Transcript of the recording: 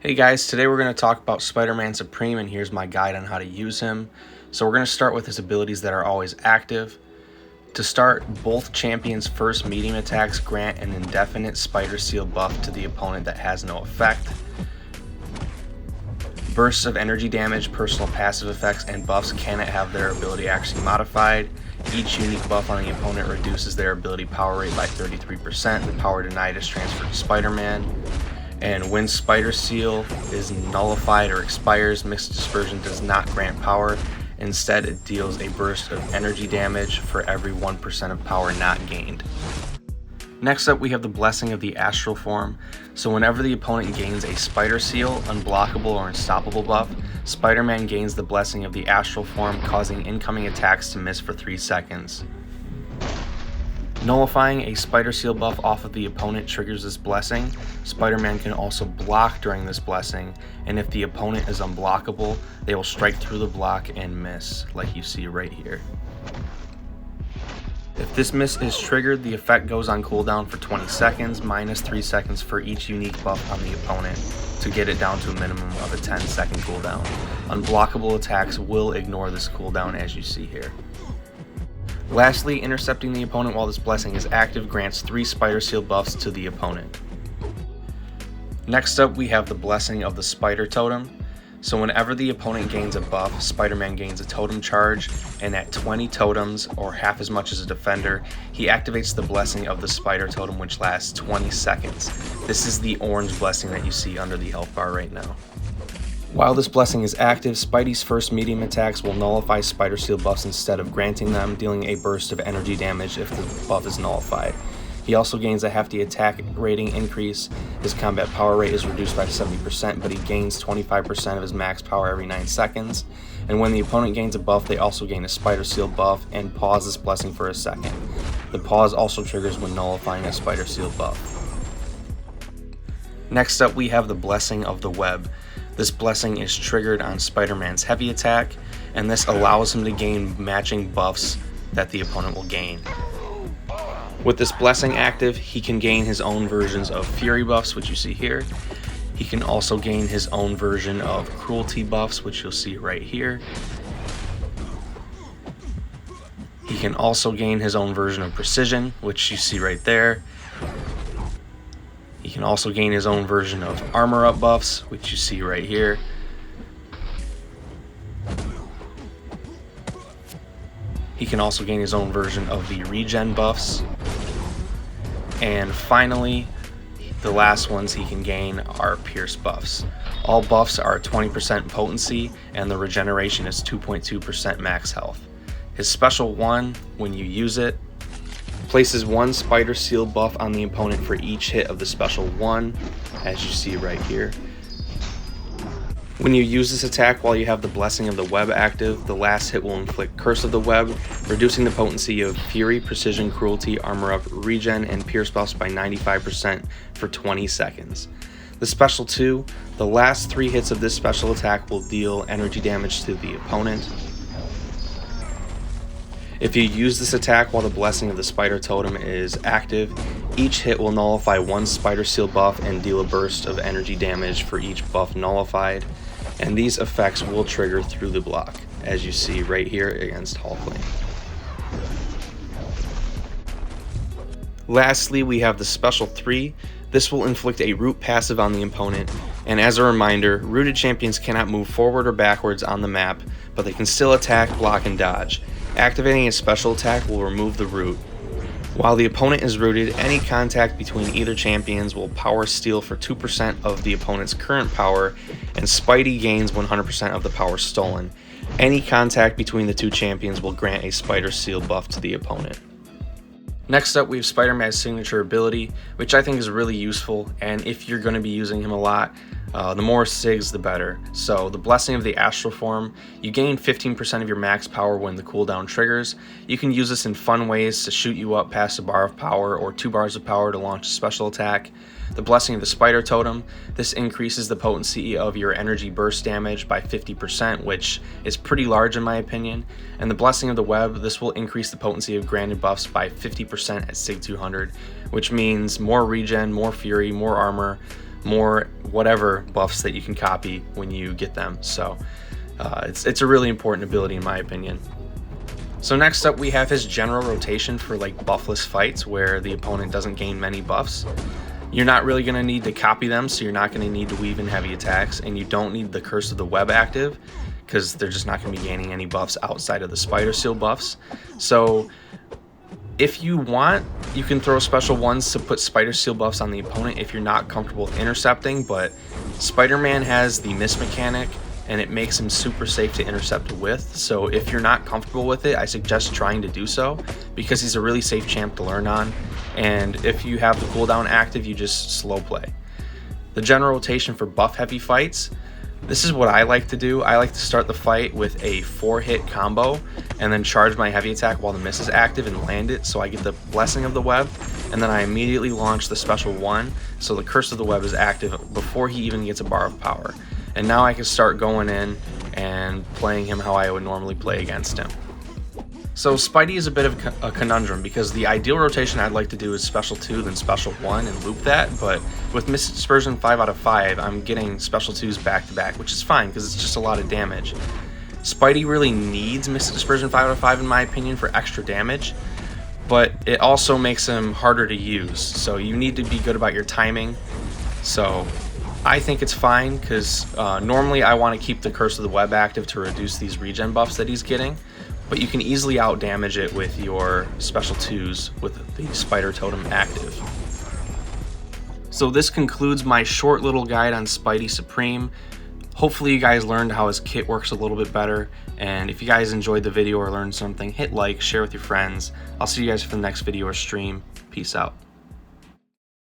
Hey guys, today we're going to talk about Spider-Man Supreme, and here's my guide on how to use him. So we're going to start with his abilities that are always active. To start, both champions' first medium attacks grant an indefinite Spider Seal buff to the opponent that has no effect. Bursts of energy damage, personal passive effects, and buffs cannot have their ability actually modified. Each unique buff on the opponent reduces their ability power rate by 33%. The power denied is transferred to Spider-Man. And when Spider Seal is nullified or expires, Mixed Dispersion does not grant power. Instead, it deals a burst of energy damage for every 1% of power not gained. Next up, we have the Blessing of the Astral Form. So whenever the opponent gains a Spider Seal, Unblockable, or Unstoppable buff, Spider-Man gains the Blessing of the Astral Form, causing incoming attacks to miss for 3 seconds. Nullifying a Spider Seal buff off of the opponent triggers this blessing. Spider-Man can also block during this blessing, and if the opponent is unblockable, they will strike through the block and miss, like you see right here. If this miss is triggered, the effect goes on cooldown for 20 seconds, minus 3 seconds for each unique buff on the opponent, to get it down to a minimum of a 10-second cooldown. Unblockable attacks will ignore this cooldown, as you see here. Lastly, intercepting the opponent while this blessing is active grants 3 Spider Seal buffs to the opponent. Next up, we have the Blessing of the Spider Totem. So whenever the opponent gains a buff, Spider-Man gains a totem charge, and at 20 totems, or half as much as a defender, he activates the Blessing of the Spider Totem, which lasts 20 seconds. This is the orange blessing that you see under the health bar right now. While this blessing is active, Spidey's first medium attacks will nullify Spider Seal buffs instead of granting them, dealing a burst of energy damage if the buff is nullified. He also gains a hefty attack rating increase. His combat power rate is reduced by 70%, but he gains 25% of his max power every 9 seconds. And when the opponent gains a buff, they also gain a Spider Seal buff and pause this blessing for a second. The pause also triggers when nullifying a Spider Seal buff. Next up, we have the Blessing of the Web. This blessing is triggered on Spider-Man's heavy attack, and this allows him to gain matching buffs that the opponent will gain. With this blessing active, he can gain his own versions of Fury buffs, which you see here. He can also gain his own version of Cruelty buffs, which you'll see right here. He can also gain his own version of Precision, which you see right there. He can also gain his own version of Armor Up buffs, which you see right here. He can also gain his own version of the Regen buffs. And finally, the last ones he can gain are Pierce buffs. All buffs are 20% potency, and the regeneration is 2.2% max health. His special one, when you use it, places 1 Spider Seal buff on the opponent for each hit of the special one, as you see right here. When you use this attack while you have the Blessing of the Web active, the last hit will inflict Curse of the Web, reducing the potency of Fury, Precision, Cruelty, Armor Up, Regen, and Pierce buffs by 95% for 20 seconds. The special 2, the last 3 hits of this special attack will deal energy damage to the opponent. If you use this attack while the Blessing of the Spider Totem is active, each hit will nullify 1 Spider Seal buff and deal a burst of energy damage for each buff nullified, and these effects will trigger through the block, as you see right here against Hulkling. Lastly, we have the Special 3. This will inflict a root passive on the opponent, and as a reminder, rooted champions cannot move forward or backwards on the map, but they can still attack, block, and dodge. Activating a special attack will remove the root. While the opponent is rooted, any contact between either champions will power steal for 2% of the opponent's current power, and Spidey gains 100% of the power stolen. Any contact between the two champions will grant a Spider Seal buff to the opponent. Next up, we have Spider-Man's signature ability, which I think is really useful, and if you're going to be using him a lot, the more SIGs the better. So the Blessing of the Astral Form, you gain 15% of your max power when the cooldown triggers. You can use this in fun ways to shoot you up past a bar of power or 2 bars of power to launch a special attack. The Blessing of the Spider Totem, this increases the potency of your energy burst damage by 50%, which is pretty large in my opinion. And the Blessing of the Web, this will increase the potency of granted buffs by 50% at SIG 200, which means more regen, more fury, more armor, more whatever buffs that you can copy when you get them. So it's a really important ability in my opinion. So next up we have his general rotation for like buffless fights where the opponent doesn't gain many buffs. You're not really going to need to copy them, so you're not going to need to weave in heavy attacks, and you don't need the Curse of the Web active because they're just not going to be gaining any buffs outside of the Spider Seal buffs. So if you want, you can throw special ones to put Spider Seal buffs on the opponent if you're not comfortable with intercepting, but Spider-Man has the miss mechanic and it makes him super safe to intercept with. So if you're not comfortable with it, I suggest trying to do so because he's a really safe champ to learn on. And if you have the cooldown active, you just slow play. The general rotation for buff heavy fights, this is what I like to do. I like to start the fight with a 4-hit combo and then charge my heavy attack while the miss is active and land it so I get the blessing of the web, and then I immediately launch the special one so the Curse of the Web is active before he even gets a bar of power. And now I can start going in and playing him how I would normally play against him. So Spidey is a bit of a conundrum because the ideal rotation I'd like to do is Special 2 then Special 1 and loop that, but with Mist Dispersion 5 out of 5, I'm getting Special 2s back to back, which is fine because it's just a lot of damage. Spidey really needs Mist Dispersion 5 out of 5 in my opinion for extra damage, but it also makes him harder to use, so you need to be good about your timing. So I think it's fine because normally I want to keep the Curse of the Web active to reduce these regen buffs that he's getting, but you can easily out damage it with your Special 2s with the Spider Totem active. So this concludes my short little guide on Spidey Supreme. Hopefully you guys learned how his kit works a little bit better, and if you guys enjoyed the video or learned something, hit like, share with your friends. I'll see you guys for the next video or stream. Peace out.